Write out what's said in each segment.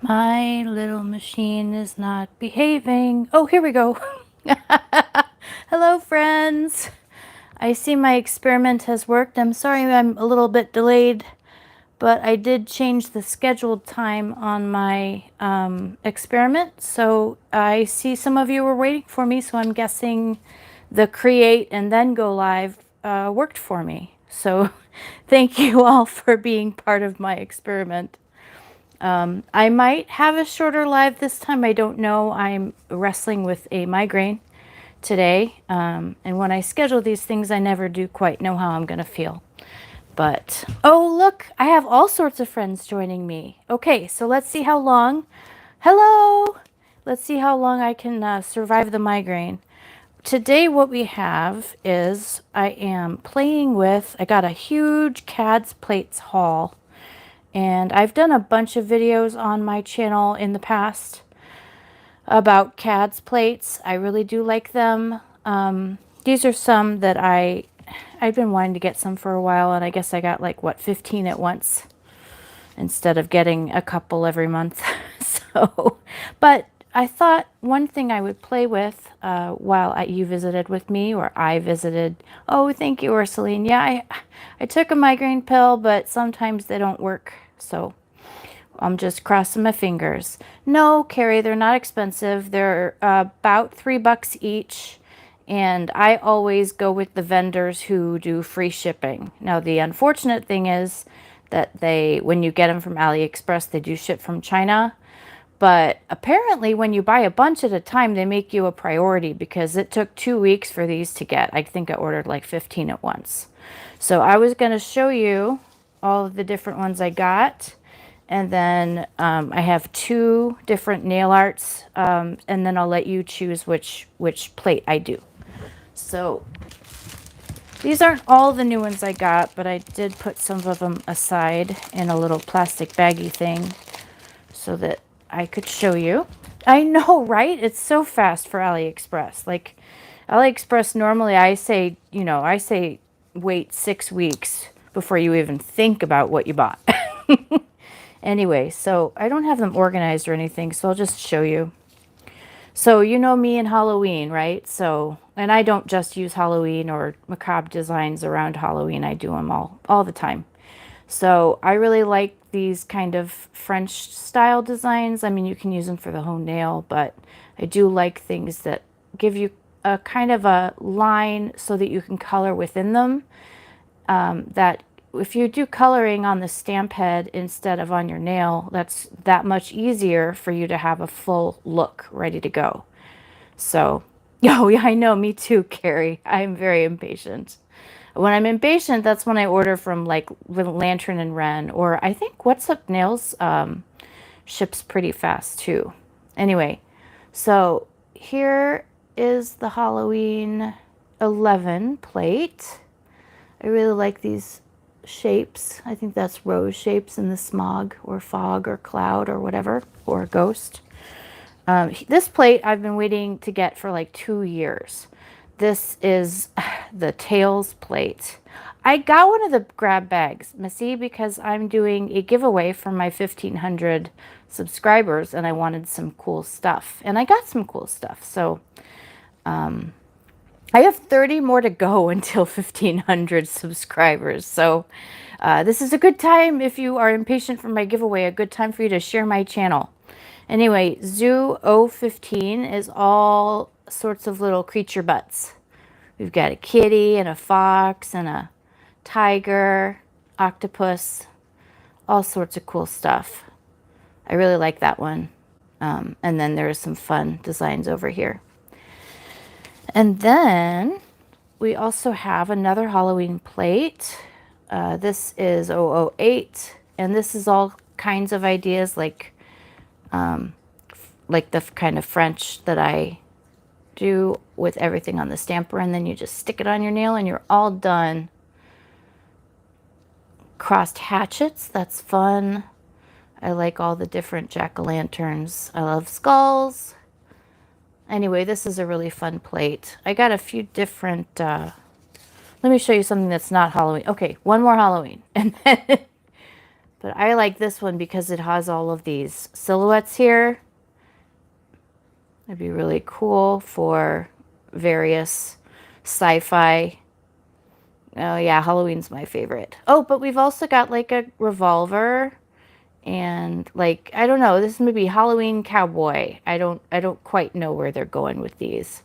My little machine is not behaving. Oh, here we go. Hello, friends. I see my experiment has worked. I'm sorry I'm a little bit delayed, but I did change the scheduled time on my experiment. So I see some of you were waiting for me, so I'm guessing the create and then go live worked for me. So thank you all for being part of my experiment. I might have a shorter live this time. I don't know. I'm wrestling with a migraine today. And when I schedule these things, I never do quite know how I'm going to feel. But, oh, look, I have all sorts of friends joining me. Okay, so let's see how long. Hello! Let's see how long I can survive the migraine. Today, what we have is I am playing with, I got a huge KADS plates haul. And I've done a bunch of videos on my channel in the past about KADS plates. I really do like them. These are some that I've been wanting to get some for a while, and I guess I got like, what, 15 at once instead of getting a couple every month. So, but I thought one thing I would play with while you visited with me, or I visited. Oh, thank you, Ursuline. Yeah, I took a migraine pill, but sometimes they don't work. So I'm just crossing my fingers. No, Carrie, they're not expensive. They're about $3 each. And I always go with the vendors who do free shipping. Now, the unfortunate thing is that when you get them from AliExpress, they do ship from China. But apparently when you buy a bunch at a time, they make you a priority, because it took 2 weeks for these to get. I think I ordered like 15 at once. So I was going to show you all of the different ones I got. And then I have 2 different nail arts. And then I'll let you choose which plate I do. So these aren't all the new ones I got, but I did put some of them aside in a little plastic baggy thing so that I could show you. I know, right? It's so fast for AliExpress. Like, AliExpress, normally I say wait 6 weeks before you even think about what you bought. Anyway, so I don't have them organized or anything, so I'll just show you. So you know me and Halloween, right? So, and I don't just use Halloween or macabre designs around Halloween. I do them all the time. So I really like these kind of French style designs. I mean, you can use them for the whole nail, but I do like things that give you a kind of a line so that you can color within them. That if you do coloring on the stamp head instead of on your nail, that's that much easier for you to have a full look ready to go. So, oh yeah, I know, me too, Carrie. I'm very impatient. When I'm impatient, that's when I order from like Lantern and Wren, or I think What's Up Nails ships pretty fast too. Anyway, so here is the Halloween 11 plate. I really like these shapes. I think that's rose shapes in the smog or fog or cloud or whatever, or ghost. This plate I've been waiting to get for like 2 years. This is the tails plate. I got one of the grab bags, Missy, because I'm doing a giveaway for my 1,500 subscribers, and I wanted some cool stuff. And I got some cool stuff. So I have 30 more to go until 1,500 subscribers. So this is a good time, if you are impatient for my giveaway, a good time for you to share my channel. Anyway, Zoo 015 is all sorts of little creature butts. We've got a kitty and a fox and a tiger, octopus, all sorts of cool stuff. I really like that one. And then there's some fun designs over here. And then we also have another Halloween plate. This is 008, and this is all kinds of ideas like the kind of French that I do with everything on the stamper, and then you just stick it on your nail and you're all done. Crossed hatchets, that's fun. I like all the different jack-o'-lanterns. I love skulls. Anyway, this is a really fun plate. I got a few different, let me show you something that's not Halloween. Okay, one more Halloween. And then But I like this one because it has all of these silhouettes here. It'd be really cool for various sci-fi. Oh yeah, Halloween's my favorite. Oh, but we've also got like a revolver and like, I don't know, this is maybe Halloween cowboy. I don't quite know where they're going with these.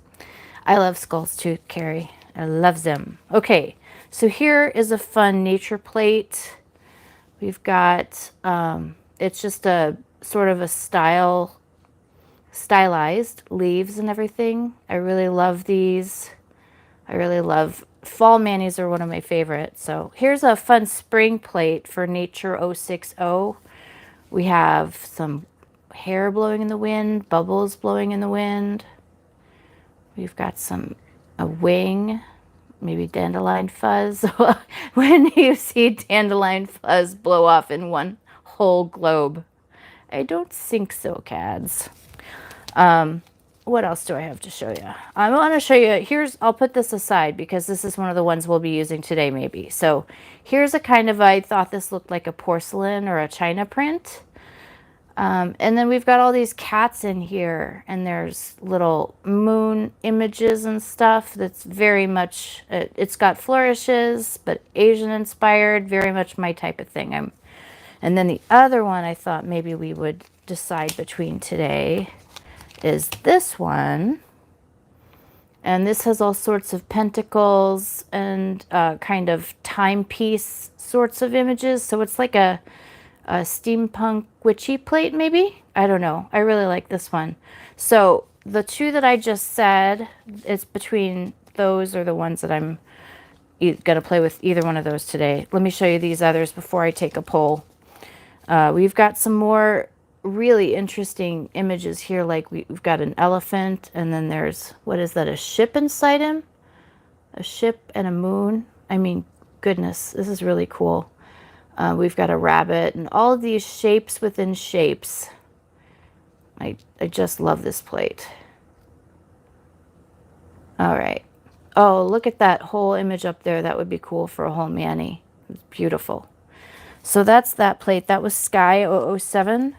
I love skulls too, Carrie. I love them. Okay, so here is a fun nature plate. We've got, it's just a sort of a stylized leaves and everything. I really love these. I really love, fall manis are one of my favorites. So here's a fun spring plate for Nature 060. We have some hair blowing in the wind, bubbles blowing in the wind. We've got a wing, maybe dandelion fuzz. When you see dandelion fuzz blow off in one whole globe. I don't think so, KADS. What else do I have to show you? I want to show you, I'll put this aside because this is one of the ones we'll be using today maybe. So here's a kind of, I thought this looked like a porcelain or a china print. And then we've got all these cats in here, and there's little moon images and stuff that's very much, it's got flourishes, but Asian inspired, very much my type of thing. And then the other one I thought maybe we would decide between today is this one. And this has all sorts of pentacles and kind of timepiece sorts of images. So it's like a steampunk witchy plate maybe. I don't know. I really like this one. So the two that I just said, it's between those are the ones that I'm gonna play with, either one of those today. Let me show you these others before I take a poll. We've got some more really interesting images here. Like we've got an elephant, and then there's, what is that, a ship inside him? A ship and a moon. I mean, goodness, this is really cool. We've got a rabbit and all of these shapes within shapes. I just love this plate. All right. Oh, look at that whole image up there. That would be cool for a whole mani. It's beautiful. So that's that plate. That was Sky 007.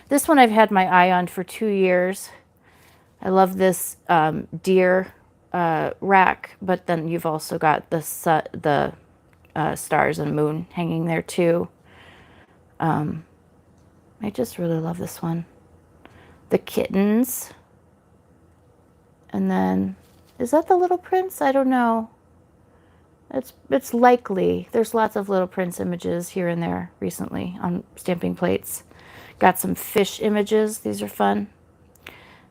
This one I've had my eye on for 2 years. I love this deer rack, but then you've also got the stars and moon hanging there too. I just really love this one. The kittens. And then, is that the Little Prince? I don't know. It's likely. There's lots of Little Prince images here and there recently on stamping plates. Got some fish images. These are fun.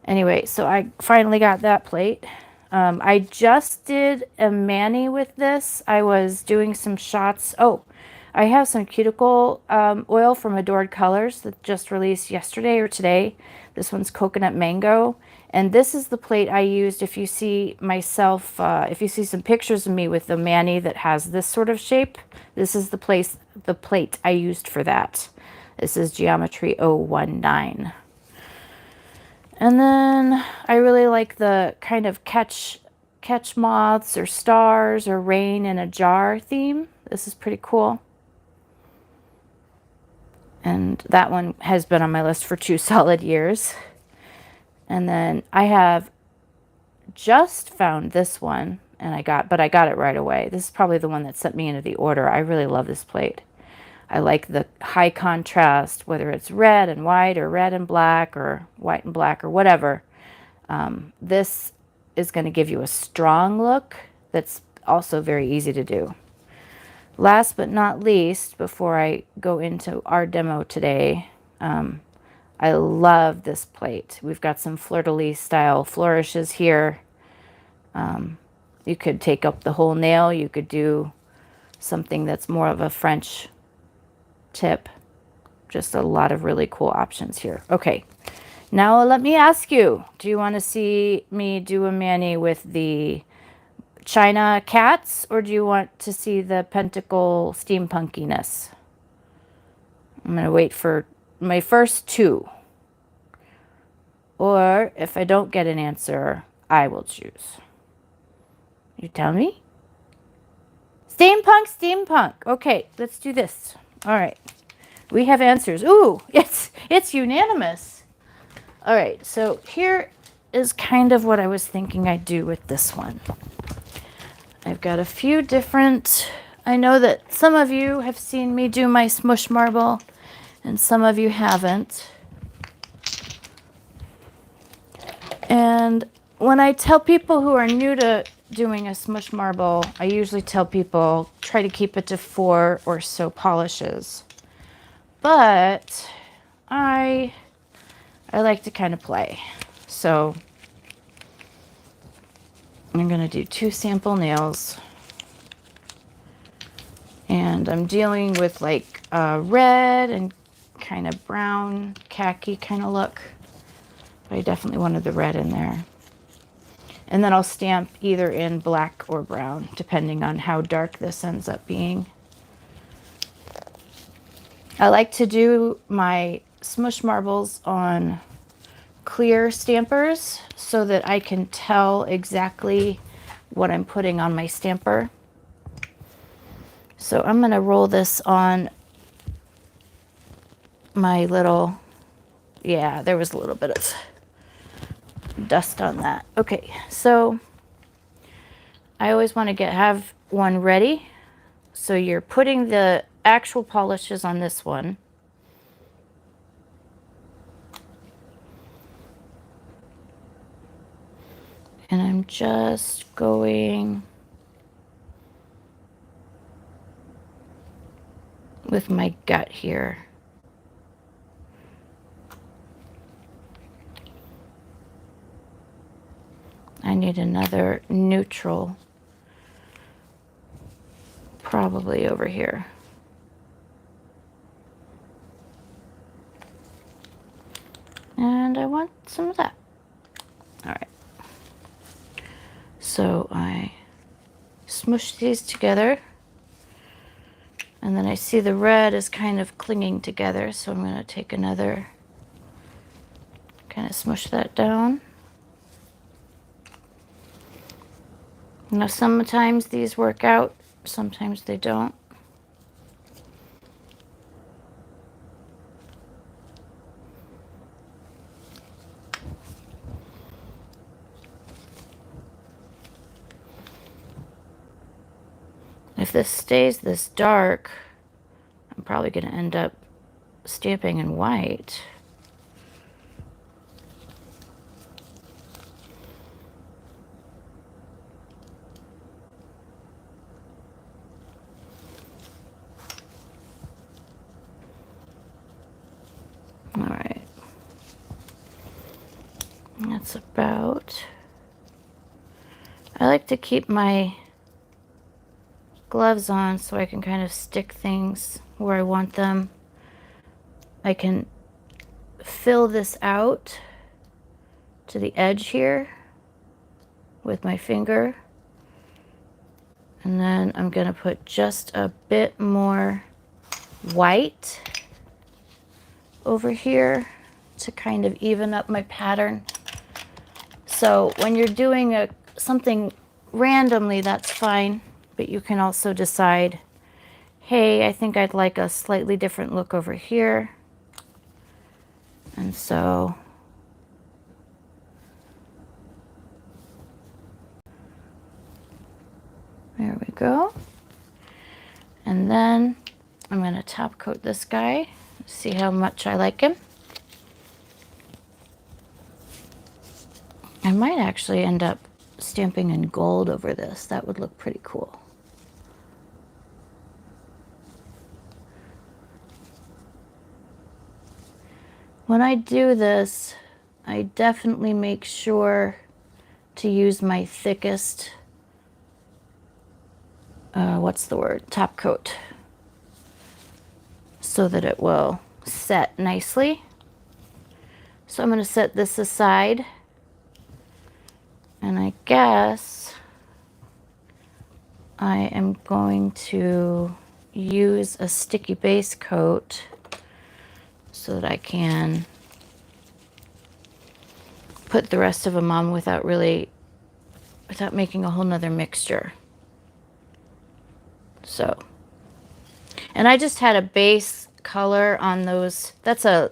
Anyway, so I finally got that plate. I just did a mani with this. I was doing some shots. Oh, I have some cuticle oil from Adored Colors that just released yesterday or today. This one's coconut mango. And this is the plate I used. If you see myself, if you see some pictures of me with the mani that has this sort of shape, this is the plate I used for that. This is Geometry 019. And then I really like the kind of catch moths or stars or rain in a jar theme. This is pretty cool. And that one has been on my list for 2 solid years. And then I have just found this one, and I got it right away. This is probably the one that sent me into the order. I really love this plate. I like the high contrast, whether it's red and white or red and black or white and black or whatever. This is going to give you a strong look that's also very easy to do. Last but not least, before I go into our demo today, I love this plate. We've got some fleur-de-lis style flourishes here. You could take up the whole nail. You could do something that's more of a French tip. Just a lot of really cool options here. Okay, now let me ask you, do you want to see me do a mani with the China cats, or do you want to see the pentacle steampunkiness? I'm going to wait for my first 2. Or if I don't get an answer, I will choose. You tell me? Steampunk. Okay, let's do this. All right. We have answers. Ooh, it's unanimous. All right, so here is kind of what I was thinking I'd do with this one. I've got a few different, I know that some of you have seen me do my Smush marble and some of you haven't. And when I tell people who are new to doing a Smush marble, I usually tell people try to keep it to 4 or so polishes. But I like to kind of play. So I'm going to do 2 sample nails. And I'm dealing with like red and kind of brown, khaki kind of look. But I definitely wanted the red in there. And then I'll stamp either in black or brown, depending on how dark this ends up being. I like to do my Smush marbles on clear stampers so that I can tell exactly what I'm putting on my stamper. So I'm going to roll this on my little, yeah, there was a little bit of dust on that. Okay, so I always want to have one ready. So you're putting the actual polishes on this one. And I'm just going with my gut here. I need another neutral, probably over here. And I want some of that. All right. So I smush these together. And then I see the red is kind of clinging together. So I'm going to take another, kind of smush that down. Now, sometimes these work out, sometimes they don't. If this stays this dark, I'm probably going to end up stamping in white. All right. That's about, I like to keep my gloves on so I can kind of stick things where I want them. I can fill this out to the edge here with my finger. And then I'm going to put just a bit more white over here to kind of even up my pattern. So when you're doing something randomly, that's fine. But you can also decide, hey, I think I'd like a slightly different look over here. And so there we go. And then I'm going to top coat this guy, see how much I like him. I might actually end up stamping in gold over this. That would look pretty cool. When I do this, I definitely make sure to use my thickest, what's the word, top coat, so that it will set nicely. So I'm going to set this aside, and I guess I am going to use a sticky base coat so that I can put the rest of them on without making a whole nother mixture. So, and I just had a base color on those. That's a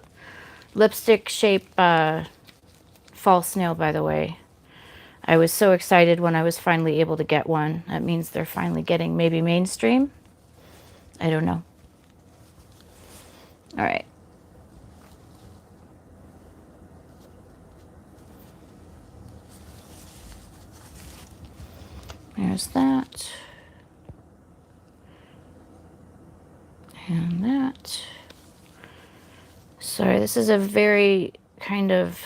lipstick shape false nail, by the way. I was so excited when I was finally able to get one. That means they're finally getting maybe mainstream. I don't know. All right. There's that. And that. Sorry, this is a very kind of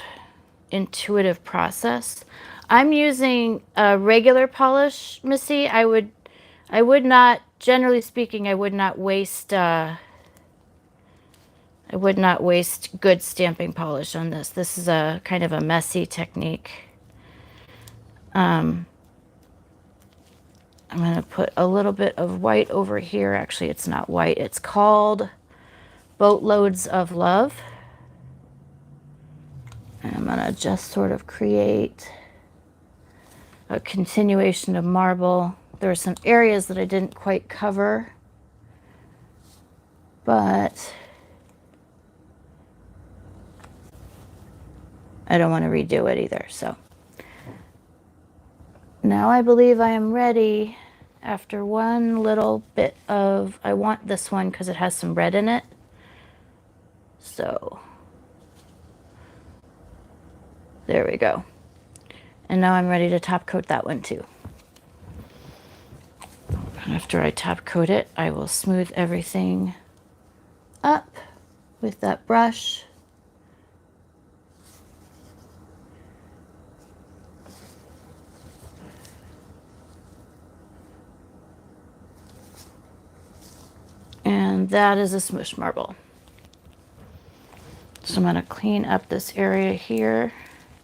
intuitive process. I'm using a regular polish, Missy. I would not, generally speaking, I would not waste good stamping polish on this. This is a kind of a messy technique. I'm going to put a little bit of white over here. Actually, it's not white. It's called Boatloads of Love. And I'm going to just sort of create a continuation of marble. There are some areas that I didn't quite cover, but I don't want to redo it either. So now I believe I am ready after one little bit of, I want this one because it has some red in it. So there we go. And now I'm ready to top coat that one too. After I top coat it, I will smooth everything up with that brush. And that is a Smush marble. So I'm going to clean up this area here.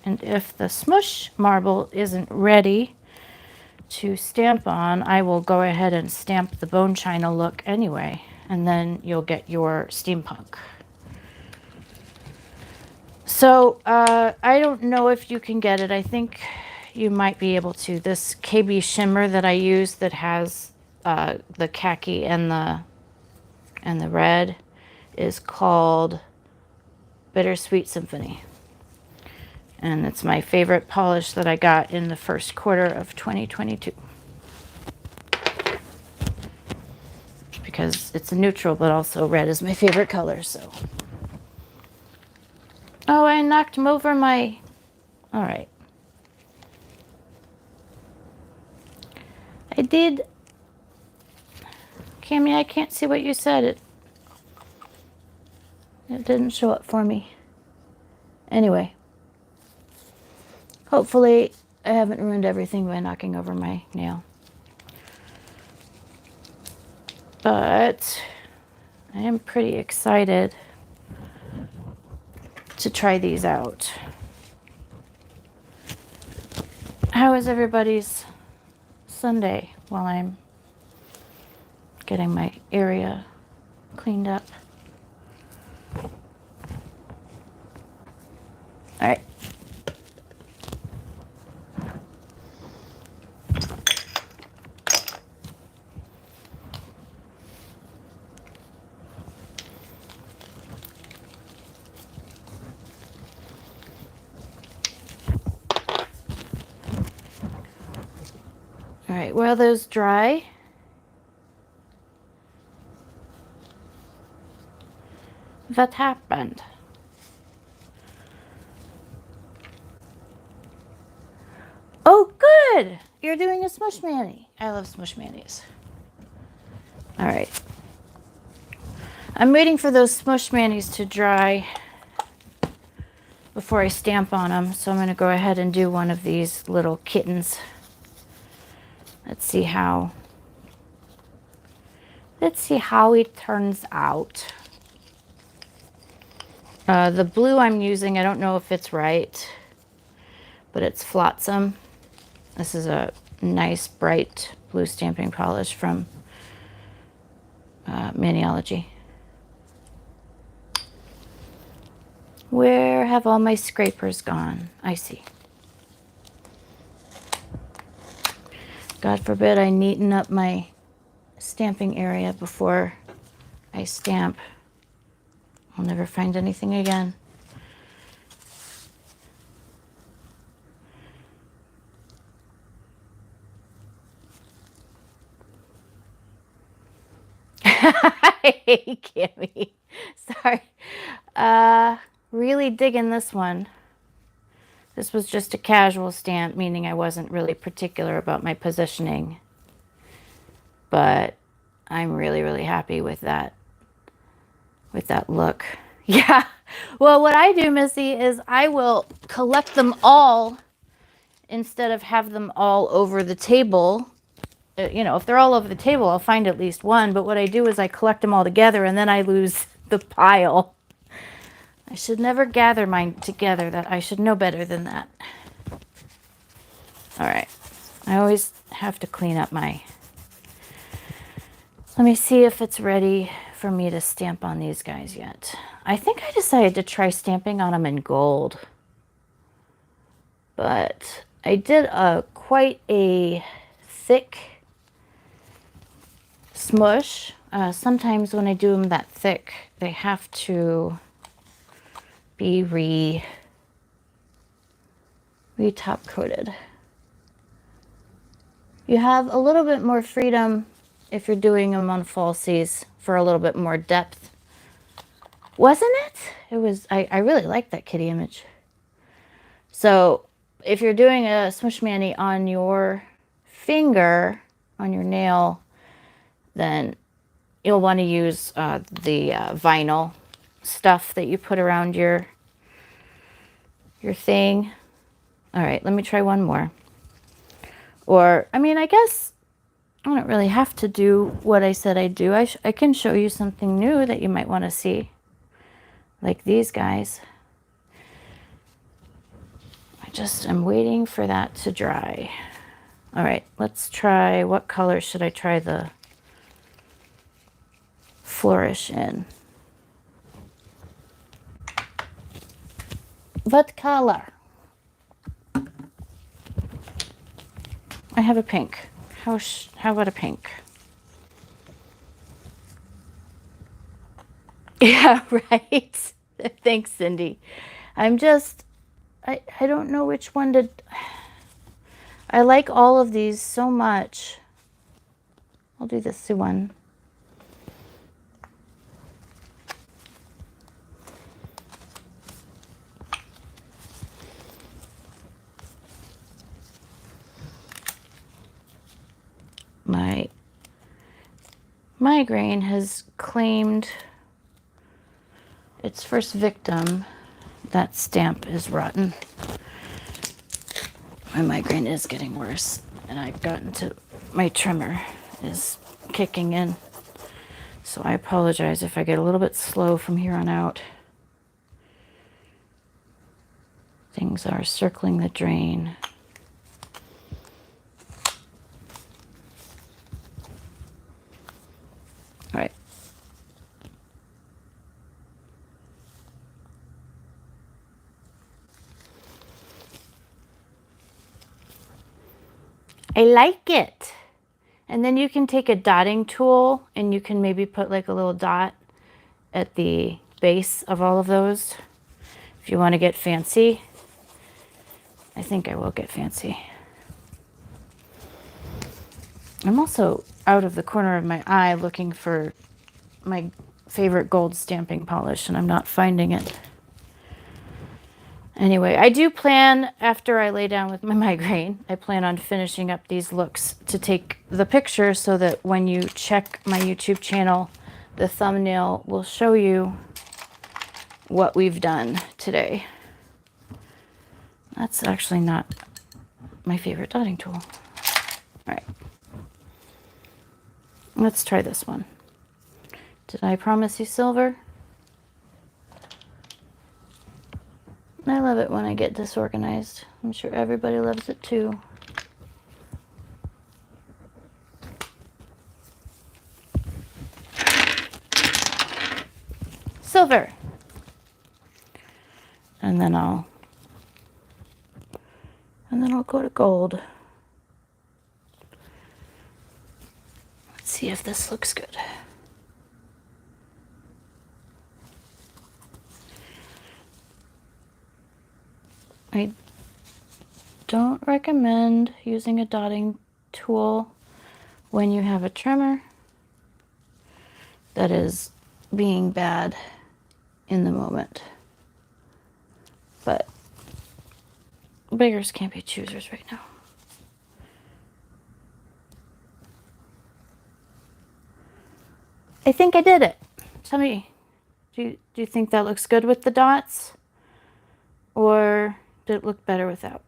And if the Smush marble isn't ready to stamp on, I will go ahead and stamp the bone china look anyway. And then you'll get your steampunk. So I don't know if you can get it. I think you might be able to. This KB shimmer that I use that has the khaki and the red is called Bittersweet Symphony. And it's my favorite polish that I got in the first quarter of 2022. Because it's a neutral, but also red is my favorite color, so. Oh, I knocked him over my, all right. I did. Cammy, I can't see what you said. It didn't show up for me. Anyway. Hopefully, I haven't ruined everything by knocking over my nail. But I am pretty excited to try these out. How is everybody's Sunday while I'm getting my area cleaned up? All right. All right, while those dry, what happened? Oh, good! You're doing a Smush Mani. I love Smush Manis. All right. I'm waiting for those Smush Manis to dry before I stamp on them, so I'm going to go ahead and do one of these little kittens. Let's see how it turns out. The blue I'm using, I don't know if it's right, but it's Flotsam. This is a nice bright blue stamping polish from Maniology. Where have all my scrapers gone? I see. God forbid I neaten up my stamping area before I stamp. I'll never find anything again. Hey, Kimmy. Sorry. Really digging this one. This was just a casual stamp, meaning I wasn't really particular about my positioning. But I'm really, really happy with that look. Yeah. Well, what I do, Missy, is I will collect them all instead of have them all over the table. You know, if they're all over the table, I'll find at least one. But what I do is I collect them all together and then I lose the pile. I should never gather mine together. That I should know better than that. All right. I always have to clean up my... Let me see if it's ready for me to stamp on these guys yet. I think I decided to try stamping on them in gold. But I did quite a thick smush. Sometimes when I do them that thick, they have to be re-top coated. You have a little bit more freedom if you're doing them on falsies for a little bit more depth. Wasn't it? It was, I really like that kitty image. So if you're doing a Smush Mani on your finger, on your nail, then you'll want to use the vinyl stuff that you put around your thing. All right, let me try one more. Or, I mean, I guess I don't really have to do what I said I'd do. I can show you something new that you might want to see. Like these guys. I'm waiting for that to dry. All right, let's try, what color should I try the flourish in? What color? I have a pink. How about a pink? Yeah, right. Thanks, Cindy. I'm just, I don't know which one to, I like all of these so much. I'll do this one. My migraine has claimed its first victim. That stamp is rotten. My migraine is getting worse, and I've gotten to, my tremor is kicking in. So I apologize if I get a little bit slow from here on out. Things are circling the drain. All right. I like it. And then you can take a dotting tool and you can maybe put like a little dot at the base of all of those if you want to get fancy. I think I will get fancy. I'm also out of the corner of my eye looking for my favorite gold stamping polish, and I'm not finding it. Anyway, I do plan, after I lay down with my migraine, I plan on finishing up these looks to take the picture so that when you check my YouTube channel, the thumbnail will show you what we've done today. That's actually not my favorite dotting tool. All right. Let's try this one. Did I promise you silver? I love it when I get disorganized. I'm sure everybody loves it too. Silver. And then I'll go to gold. Let's see if this looks good. I don't recommend using a dotting tool when you have a trimmer that is being bad in the moment. But beggars can't be choosers right now. I think I did it. Tell me, do you think that looks good with the dots? Or did it look better without?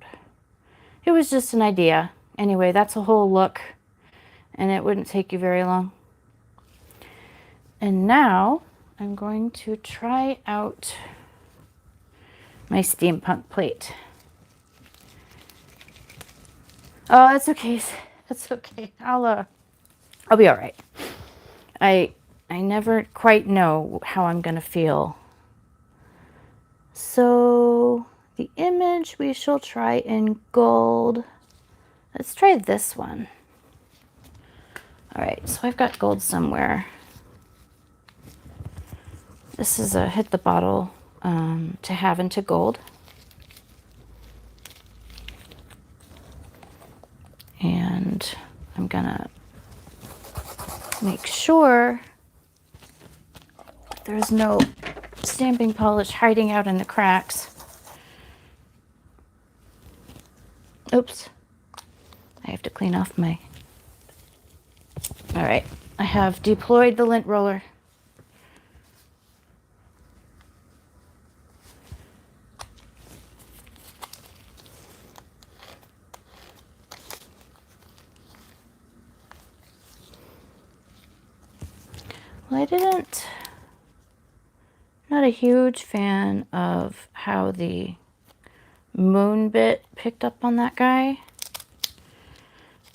It was just an idea. Anyway, that's a whole look, and it wouldn't take you very long. And now I'm going to try out my steampunk plate. Oh, that's okay. That's okay. I'll be all right. I never quite know how I'm gonna feel. So the image we shall try in gold. Let's try this one. All right, so I've got gold somewhere. This is a hit the bottle to have into gold. And I'm gonna make sure there's no stamping polish hiding out in the cracks. Oops. I have to clean off my... All right, I have deployed the lint roller. Well, not a huge fan of how the moon bit picked up on that guy,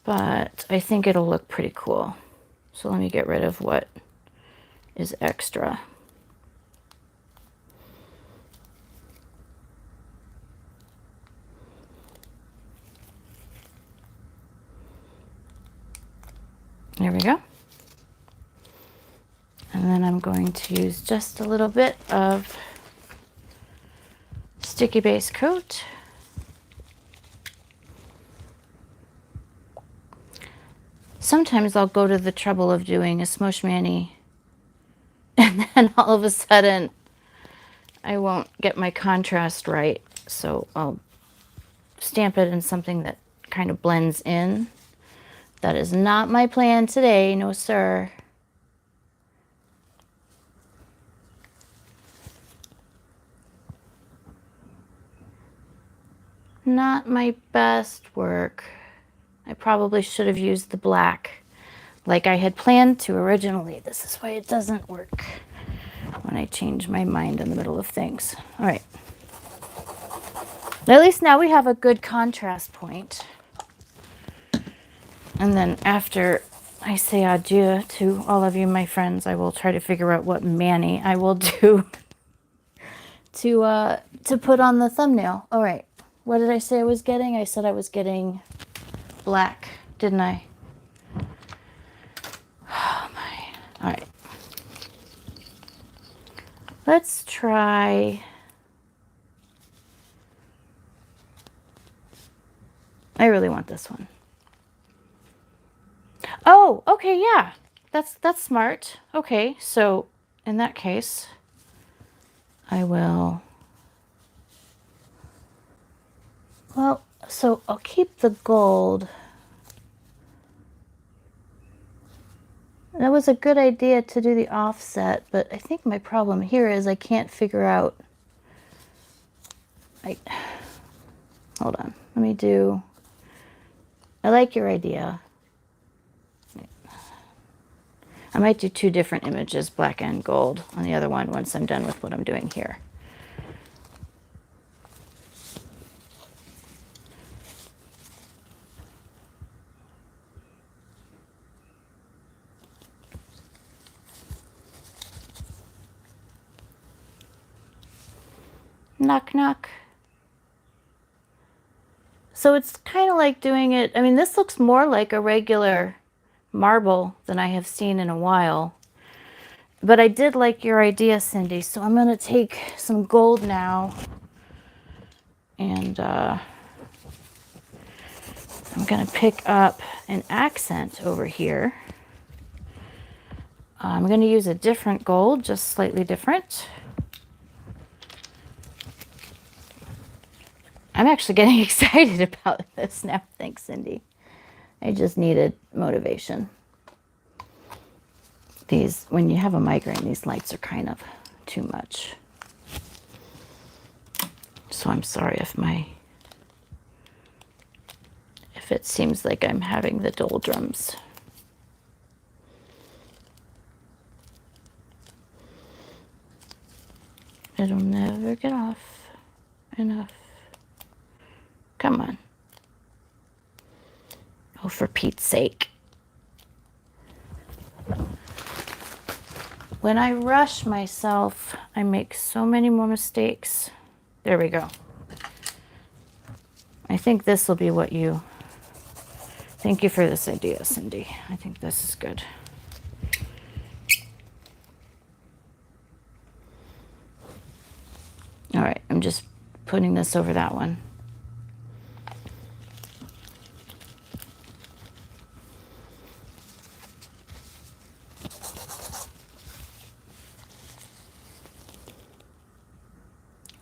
but I think it'll look pretty cool. So let me get rid of what is extra. There we go. And then I'm going to use just a little bit of sticky base coat. Sometimes I'll go to the trouble of doing a Smush mani and then all of a sudden I won't get my contrast right. So I'll stamp it in something that kind of blends in. That is not my plan today, no sir. Not my best work. I probably should have used the black like I had planned to originally. This is why it doesn't work when I change my mind in the middle of things. All right. At least now we have a good contrast point. And then after I say adieu to all of you, my friends, I will try to figure out what mani I will do to put on the thumbnail. All right. What did I say I was getting? I said I was getting black, didn't I? Oh my. All right. Let's try. I really want this one. Oh, okay, yeah. That's smart. Okay, so in that case, I will. Well, so I'll keep the gold. That was a good idea to do the offset, but I think my problem here is I can't figure out. Hold on. Let me do. I like your idea. I might do two different images, black and gold, on the other one once I'm done with what I'm doing here. Knock, knock. So it's kind of like doing it. I mean, this looks more like a regular marble than I have seen in a while. But I did like your idea, Cindy. So I'm going to take some gold now And I'm going to pick up an accent over here. I'm going to use a different gold, just slightly different. I'm actually getting excited about this now. Thanks, Cindy. I just needed motivation. These, when you have a migraine, these lights are kind of too much. So I'm sorry if it seems like I'm having the doldrums. It'll never get off enough. Come on. Oh, for Pete's sake. When I rush myself, I make so many more mistakes. There we go. I think this will be what you... Thank you for this idea, Cindy. I think this is good. All right, I'm just putting this over that one.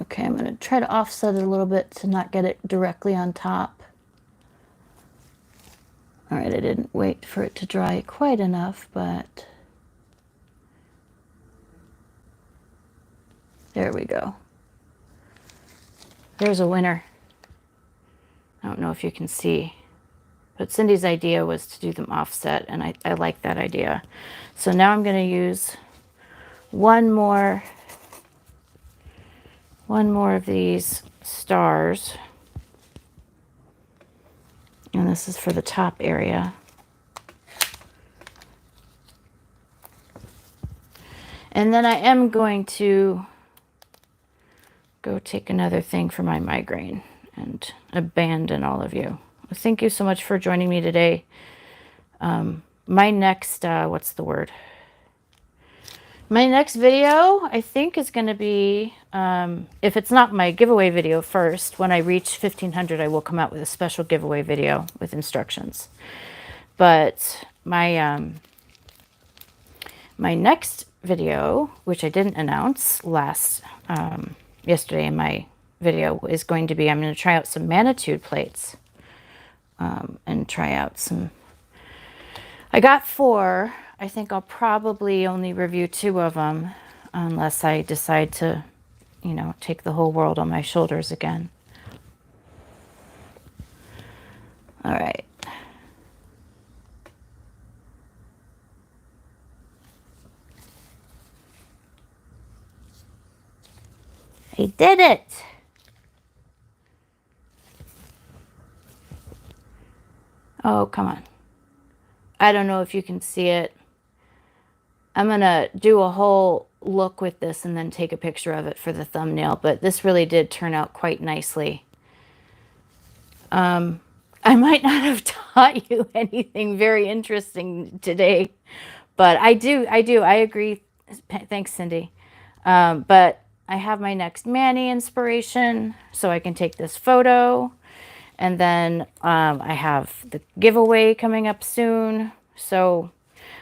Okay, I'm going to try to offset it a little bit to not get it directly on top. All right, I didn't wait for it to dry quite enough, but there we go. There's a winner. I don't know if you can see, but Cindy's idea was to do them offset, and I like that idea. So now I'm going to use one more of these stars. And this is for the top area. And then I am going to go take another thing for my migraine and abandon all of you. Thank you so much for joining me today. My next, what's the word? My next video, I think, is going to be, if it's not my giveaway video first, when I reach 1,500, I will come out with a special giveaway video with instructions. But my next video, which I didn't announce yesterday in my video, is going to be, I'm going to try out some Manitude plates and try out some. I got 4. I think I'll probably only review 2 of them unless I decide to, you know, take the whole world on my shoulders again. All right. I did it. Oh, come on. I don't know if you can see it. I'm going to do a whole look with this and then take a picture of it for the thumbnail, but this really did turn out quite nicely. I might not have taught you anything very interesting today, but I agree. Thanks, Cindy. But I have my next Manny inspiration, so I can take this photo. And then I have the giveaway coming up soon. So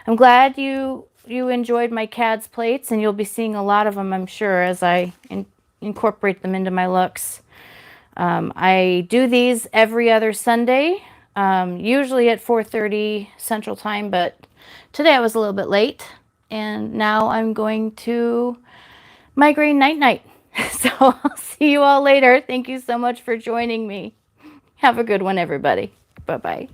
I'm glad you enjoyed my KADS plates, and you'll be seeing a lot of them, I'm sure, as I incorporate them into my looks. I do these every other Sunday, usually at 4:30 Central Time, but today I was a little bit late, and now I'm going to migraine night-night. So I'll see you all later. Thank you so much for joining me. Have a good one, everybody. Bye-bye.